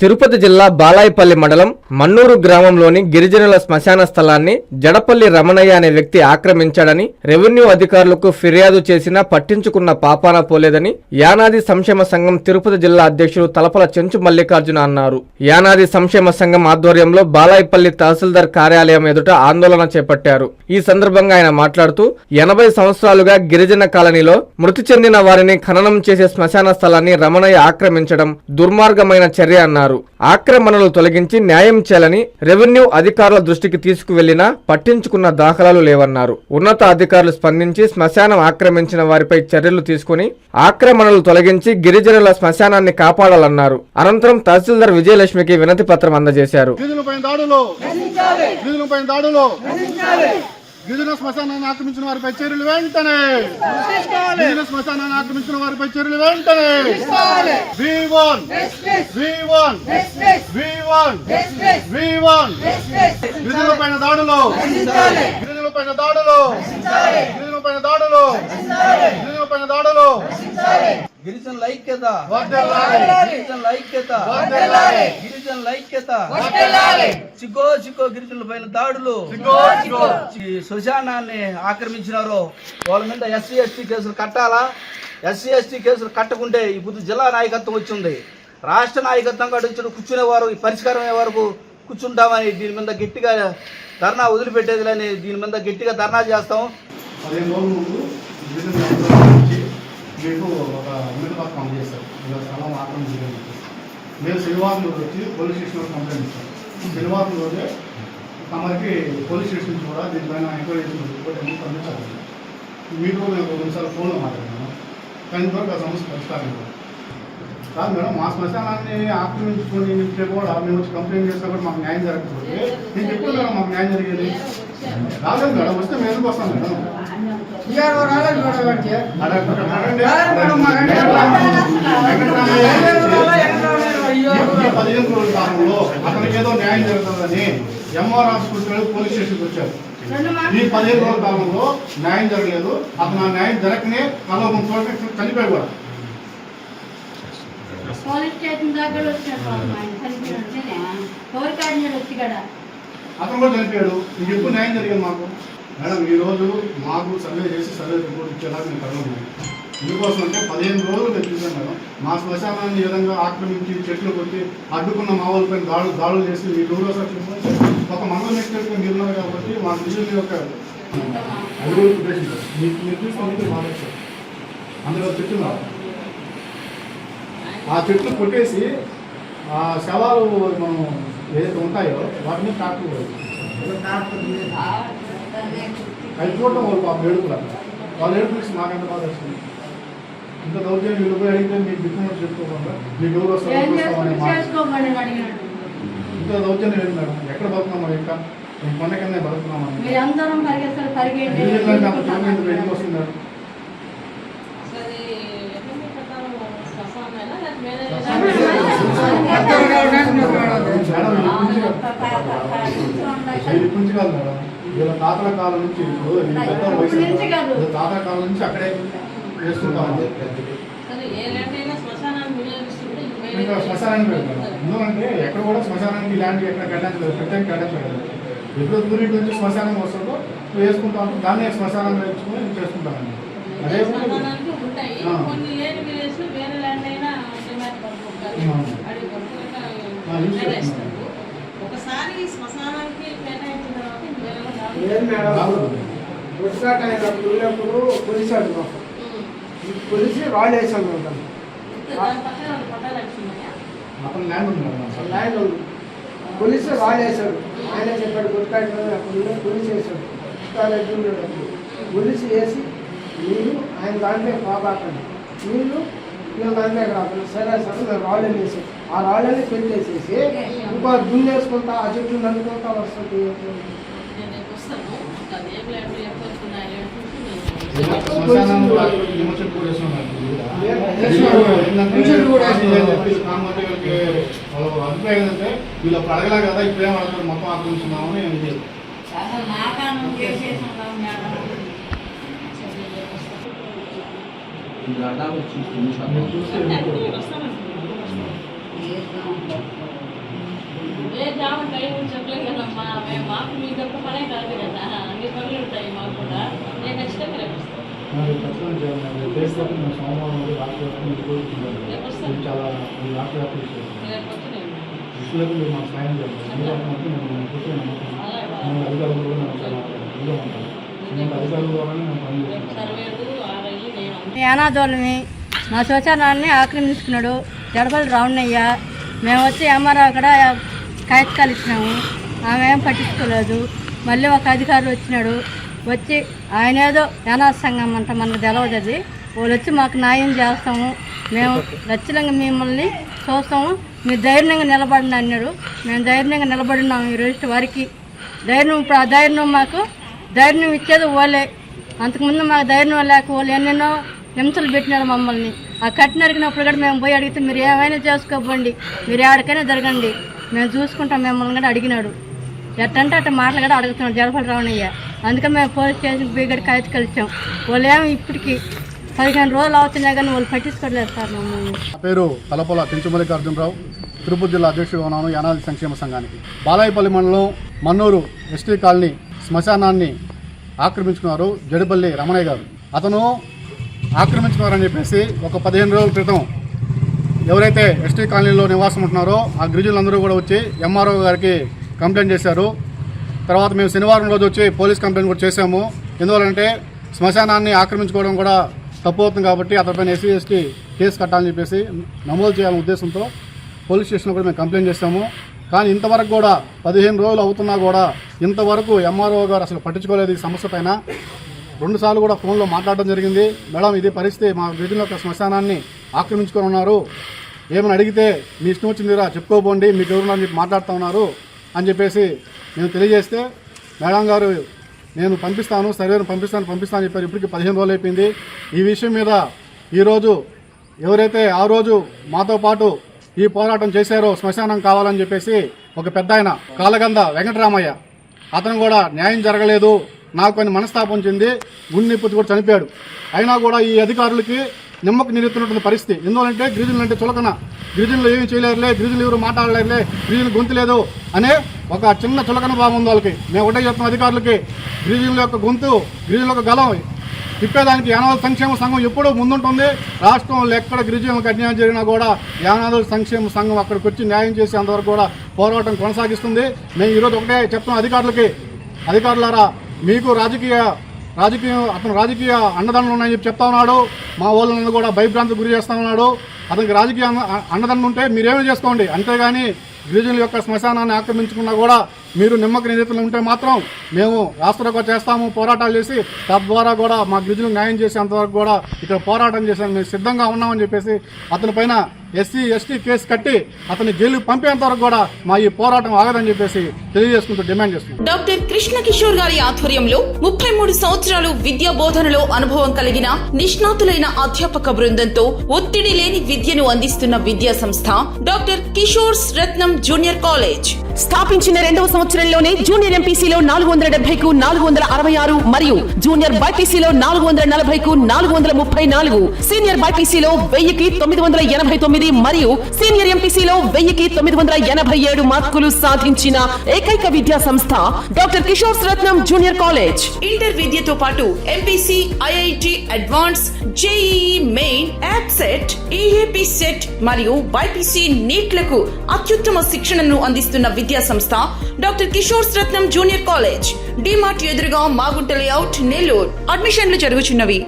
తిరుపతి జిల్లా బాలాయపల్లి మండలం మన్నూరు గ్రామంలోని గిరిజనుల శ్మశాన స్థలాన్ని జడపల్లి రమణయ్య అనే వ్యక్తి ఆక్రమించాడని రెవెన్యూ అధికారులకు ఫిర్యాదు చేసినా పట్టించుకున్న పాపాన పోలేదని యానాది సంక్షేమ సంఘం తిరుపతి జిల్లా అధ్యక్షుడు తలపల చెంచు మల్లికార్జున అన్నారు. యానాది సంక్షేమ సంఘం ఆధ్వర్యంలో బాలాయపల్లి తహసీల్దార్ కార్యాలయం ఎదుట ఆందోళన చేపట్టారు. ఈ సందర్భంగా ఆయన మాట్లాడుతూ 80 సంవత్సరాలుగా గిరిజన కాలనీలో మృతి చెందిన వారిని ఖననం చేసే శ్మశాన స్థలాన్ని రమణయ్య ఆక్రమించడం దుర్మార్గమైన చర్య అన్నారు. ఆక్రమణలు తొలగించి న్యాయం చేయాలని రెవెన్యూ అధికారుల దృష్టికి తీసుకువెళ్లినా పట్టించుకున్న దాఖలాలు లేవన్నారు. ఉన్నత అధికారులు స్పందించి శ్మశానం ఆక్రమించిన వారిపై చర్యలు తీసుకుని ఆక్రమణలు తొలగించి గిరిజనుల శ్మశానాన్ని కాపాడాలన్నారు. అనంతరం తహసీల్దార్ విజయలక్ష్మికి వినతి పత్రం అందజేశారు. గిరిజన శ్మశానాన్ని ఆక్రమించిన వారిపై చర్యలు వెంటనే గిరిజన శ్మశానాన్ని ఆక్రమించిన వారిపై చర్యలు వెంటనే గిరిజనులపైన దాడులు గిరిజనుల ఐక్యత చిక్కో గిరిజనుల పైన దాడులు శ్మశానాన్ని ఆక్రమించినారు. వాళ్ళ మీద ఎస్సీ ఎస్టీ కేసులు కట్టాలా? ఎస్సీ ఎస్టీ కేసులు కట్టకుంటే ఇప్పుడు జిల్లా నాయకత్వం వచ్చింది, రాష్ట్ర నాయకత్వం కూడా కూర్చునేవారు ఈ పరిష్కారం అయ్యే వరకు కూర్చుంటామని దీని మీద గట్టిగా ధర్నా వదిలిపెట్టేది లేని దీని మీద గట్టిగా ధర్నా చేస్తాం. 15 రోజుల ముందు మీకు ఒక వినతి పత్రం అందజేశారు. ఇలా స్థలం ఆక్రమించడం మేము శనివారం రోజు వచ్చి పోలీస్ స్టేషన్లో కంప్లైంట్ ఇచ్చాం. శనివారం రోజే తమకి పోలీస్ స్టేషన్ నుంచి కూడా దీనిపైన ఎంక్వైరీ చేసిన రిపోర్ట్ ఎందుకు పంపించాలి. మీకు మేము 2 సార్లు ఫోన్లో మాట్లాడినాము, కానీ ఇంతవరకు ఆ సమస్య పరిష్కారం కాదు మేడం. మా శ్మశానాన్ని ఆక్రమించుకొని కూడా మేము వచ్చి కంప్లైంట్ చేస్తే కూడా మాకు న్యాయం జరగకపోతే నేను చెప్తాను మేడం, మాకు న్యాయం జరిగేది రాలేదు మేడం. వస్తే మేము ఎందుకు వస్తాం మేడం? 15 రోజుల కాలంలో అతనికి ఏదో న్యాయం జరుగుతుందని ఎంఆర్ హాస్పిటల్ పోలీస్ స్టేషన్కి వచ్చారు. ఈ 15 రోజుల కాలంలో న్యాయం జరగలేదు. అతను ఆ న్యాయం జరగకనే కలవకం చోట చనిపోయాడు కూడా. అతను కూడా చనిపోయాడు. మీకు ఎప్పుడు న్యాయం జరిగింది మాకు మేడం? ఈరోజు మాకు సర్వే చేసి సర్వే రిపోర్ట్ ఇచ్చేలాగా మేము కలవన్నాం. ఎందుకోసం అంటే 15 రోజులు మేము చూసాం మేడం. మా శ్మశానాన్ని ఈ విధంగా ఆక్రమించి చెట్లు కొట్టి అడ్డుకున్న మా వాళ్ళపైన దాడులు చేసి మీ డోర్ ఒక మండలం ఎక్స్టెంట్గా మీరున్నారు కాబట్టి మా నిజం యొక్క అడుగులు ఉద్దేశించారు. మీరు చూసుకుంటే మాట్లాడారు. అందులో చెట్లు ఆ చెట్లు కొట్టేసి ఆ శవాలు మనం ఏదైతే ఉంటాయో వాటిని ట్రాక్టర్ అవి చూడటం వాళ్ళు పాపం ఏడుపుల వాళ్ళు ఏడుపు చూసి మాకెంత బాధ వస్తుంది. ఇంత దౌర్జన్యం వీళ్ళు పోయి అడిగితే మీకు దిక్కున్నట్టు చెప్పుకోకుండా మీకు ఎవరు వస్తామని ఇంత దౌర్జన్యం లేదు మేడం. ఎక్కడ బతుకున్నాం మరి? ఇంకా మేము కొండ కింద బతుకున్నామని ఎందుకు వస్తుంది మేడం? ఇప్పటి కాదు మేడం, వీళ్ళ తాతల కాలం నుంచి ఇప్పుడు పెద్ద వయసు తాతల కాలం నుంచి అక్కడే వేసుకుంటాం. ఇంకా శ్మశానానికి పెడతాం. ఎందుకంటే ఎక్కడ కూడా శ్మశానానికి ల్యాండ్ ఎక్కడ కేటాయించలేదు, ప్రత్యేక కేటాయించలేదు. ఎప్పుడు దూరి నుంచి శ్మశానం వస్తుందో వేసుకుంటా ఉంటాం. దాన్ని శ్మశానం వేసుకుని చేసుకుంటామండి. అదే పోలీసు రాళ్ళు వేసాను ల్యాండ్ ఉంది. పోలీసు రాళ్ళు వేశాడు. ఆయన చెప్పాడు గుర్తుకాడు పోలీసు వేశాడు. పోలీసు వేసి మీరు ఆయన దాంట్లో బాబాకండి, మీరు దాంట్లో రాకుండా సరే సరే రాళ్ళని వేసాడు. ఆ రాళ్ళని పెట్టేసేసి ఇంకో దున్నేసుకుంటా ఆ చెట్లు నన్నుకుంటా వస్తుంది. అభిప్రాయం ఏంటంటే వీళ్ళు అడగలే కదా, ఇప్పుడేం అడగదు, మొత్తం ఆక్రమిస్తున్నామని చూస్తే లేదు కాబట్టి టైం కూడా చెప్పలేదు కదమ్మా. మేము మాకు మీ తప్ప పనే కాదు కదా, అన్ని పనులు ఉంటాయి మాకు కూడా. నేను ఖచ్చితంగా రేపు వస్తాను. మరి ఖచ్చితంగా చేయాలి. చేస్తే మేము సోమవారం రోజు రాష్ట్ర వ్యాప్తంగా రేపు వస్తాను. ఇది చాలా ఈ రాష్ట్ర వ్యాప్త విషయం. రేపు వచ్చి నేను ఇసులకు మీరు మాకు సాయం చేయాలి. ఎందుకంటే మేము పూర్తిగా నమ్మకం మేము అధికారులు కూడా మేము చాలా ఇదిగా ఉంటాం. మేము అధికారుల ద్వారానే మేము పని రేపు చేస్తాం. సర్వేలు ఆర్ఐలు నేను ఈ అనాథోళ్ళని మా శౌచాలయాన్ని ఆక్రమించుకున్నాడు జడపల్లి రావణయ్య. మేము వచ్చి ఎంఆర్ఓ అక్కడ కాగితాలు ఇచ్చినాము, ఆమె ఏం పట్టించుకోలేదు. మళ్ళీ ఒక అధికారి వచ్చినాడు, వచ్చి ఆయన ఏదో అనాథ సంఘం అంట, మనకు తెలవదు అది. వాళ్ళు వచ్చి మాకు న్యాయం చేస్తాము, మేము ఖచ్చితంగా మిమ్మల్ని చూస్తాము, మీరు ధైర్యంగా నిలబడండి అన్నాడు. మేము ధైర్యంగా నిలబడినాము ఈ రోజు వరకు. ధైర్యం ఇప్పుడు ఆ ధైర్యం మాకు ధైర్యం ఇచ్చేది వాళ్ళే. అంతకుముందు మాకు ధైర్యం లేక వాళ్ళు ఎన్నెన్నో హింసలు పెట్టినారు మమ్మల్ని. ఆ కట్టిన అడిగినప్పుడు కూడా మేము పోయి అడిగితే మీరు ఏమైనా చేసుకోకండి, మీరు ఎక్కడికైనా జరగండి, మేము చూసుకుంటాం మిమ్మల్ని కూడా అడిగినాడు. ఎట్టంటే అట్ట మాటలు కూడా అడుగుతున్నాడు జడపల్లి రావణయ్య. అందుకని మేము పోలీస్ స్టేషన్కి పోయి కూడా కాగితం కలిసాం. వాళ్ళు ఏమి ఇప్పటికి 15 రోజులు అవుతున్నాయి కానీ వాళ్ళు పట్టించుకోలేదు సార్ మమ్మల్ని. నా పేరు తలపొల తిరుమల్లికార్జునరావు, తిరుపతి జిల్లా అధ్యక్షుడిగా ఉన్నాను యానాది సంక్షేమ సంఘానికి. బాలాయపల్లి మండలం మన్నూరు ఎస్టీ కాలనీ శ్మశానాన్ని ఆక్రమించుకున్నారు జడిపల్లి రమణయ్య గారు. అతను ఆక్రమించుకున్నారని చెప్పేసి ఒక 15 రోజుల క్రితం ఎవరైతే ఎస్టీ కాలనీలో నివాసం ఉంటున్నారో ఆ గిరిజనులందరూ కూడా వచ్చి ఎంఆర్ఓ గారికి కంప్లైంట్ చేశారు. తర్వాత మేము శనివారం రోజు వచ్చి పోలీస్ కంప్లైంట్ కూడా చేశాము. ఎందువల్లంటే శ్మశానాన్ని ఆక్రమించుకోవడం కూడా తప్పు అవుతుంది కాబట్టి అతనిపైన ఎస్సీ ఎస్టీ కేసు కట్టాలని చెప్పేసి నమోదు చేయాలనే ఉద్దేశంతో పోలీస్ స్టేషన్లో కూడా మేము కంప్లైంట్ చేశాము. కానీ ఇంతవరకు కూడా 15 రోజులు అవుతున్నా కూడా ఇంతవరకు ఎంఆర్ఓ గారు అసలు పట్టించుకోలేదు. ఈ సమస్య పైన 2 సార్లు కూడా ఫోన్లో మాట్లాడడం జరిగింది. మేడం ఇది పరిస్థితి, మా గిరిజనుల యొక్క శ్మశానాన్ని ఆక్రమించుకొని ఉన్నారు, ఏమైనా అడిగితే మీ ఇష్టం వచ్చిందిరా చెప్పుకోబోండి, మీకు ఎవరున్నారని చెప్పి మాట్లాడుతూ ఉన్నారు అని చెప్పేసి నేను తెలియజేస్తే మేడం గారు నేను పంపిస్తాను, సర్వేను పంపిస్తాను చెప్పారు. ఇప్పటికి 15 రోజులు అయిపోయింది. ఈ విషయం మీద ఈరోజు ఎవరైతే ఆ రోజు మాతో పాటు ఈ పోరాటం చేశారో శ్మశానం కావాలని చెప్పేసి ఒక పెద్ద ఆయన కాలగంద వెంకటరామయ్య, అతను కూడా న్యాయం జరగలేదు, నాకు కొన్ని మనస్తాపం చెంది గుండె కూడా చనిపోయాడు. అయినా కూడా ఈ అధికారులకి నిమ్మకు నీరెత్తున్నటువంటి పరిస్థితి. ఎందువలంటే గిరిజనులు అంటే చులకన, గిరిజనులు ఏమీ చేయలేరులే, గిరిజనులు ఎవరు మాట్లాడలేరులే, గిరిజనులు గొంతు లేదు అనే ఒక చిన్న చులకన భావం ఉంది వాళ్ళకి. మేము ఒకటే చెప్తాం అధికారులకి, గిరిజనుల యొక్క గొంతు, గిరిజనుల యొక్క గలం తిప్పేదానికి యానాదుల సంక్షేమ సంఘం ఎప్పుడూ ముందుంటుంది. రాష్ట్రంలో ఎక్కడ గిరిజనులకు అన్యాయం జరిగినా కూడా యానాదుల సంక్షేమ సంఘం అక్కడికి వచ్చి న్యాయం చేసేంతవరకు కూడా పోరాటం కొనసాగిస్తుంది. మేము ఈరోజు ఒకటే చెప్తాం అధికారులకి, అధికారులారా మీకు అతను రాజకీయ అండదండలు ఉన్నాయని చెప్పి చెప్తా ఉన్నాడు. మా వాళ్ళని కూడా భయభ్రాంతికి గురి చేస్తూ ఉన్నాడు. అతనికి రాజకీయ అండదండలు ఉంటే మీరేమీ చేసుకోండి, అంతేగాని గిరిజనుల యొక్క శ్మశానాన్ని ఆక్రమించుకున్నా కూడా మీరు నిమ్మక నిధులు ఉంటే మాత్రం మేము రాష్ట్రంలో చేస్తాము, పోరాటాలు చేసి తద్వారా కూడా మా గిరిజనులకు న్యాయం చేసేంతవరకు కూడా ఇక్కడ పోరాటం చేసాము, మేము సిద్ధంగా ఉన్నామని చెప్పేసి అతని పైన ఎస్సీ ఎస్టీ కేసు కట్టి అతన్ని జైలుకు పంపేంత వరకు కూడా మా ఈ పోరాటం ఆగదని చెప్పేసి తెలియజేసుకుంటూ డిమాండ్ చేస్తున్నాం. డాక్టర్ కృష్ణ కిషోర్ గారి ఆధ్వర్యంలో 33 సంవత్సరాలు విద్యా బోధనలో అనుభవం కలిగిన నిష్ణాతులైన అధ్యాపక బృందంతో ఒత్తిడి లేని విద్యను అందిస్తున్న విద్యా సంస్థ డాక్టర్ కిషోర్స్ రత్నం జూనియర్ కాలేజ్. స్థాపించిన 2వ సంవత్సరంలోనే జూనియర్ ఎంపీసీలో 470కు 466 మరియు జూనియర్ బైపీసీలో 440కు 434, సీనియర్ బైపీసీలో 1000కి 989 మరియు సీనియర్ ఎంపీసీలో 1000కి 987 మార్కులు సాధించిన ఏకైక విద్యా సంస్థ డాక్టర్ కిషోర్స్ రత్నం జూనియర్ కాలేజ్. ఇంటర్ విద్యతో పాటు MPC, IIT advance, JEE main, యాప్సెట్, EAP set మరియు బైపీసీ నీట్లకు అత్యుత్తమ శిక్షణను అందిస్తున్న విద్యా సంస్థ డాక్టర్ కిషోర్స్ రత్నం జూనియర్ కాలేజ్. డిమార్ట్ ఎదురుగా మాగుంట లేఅవుట్, నెల్లూరు. అడ్మిషన్లు జరుగుచున్నవి.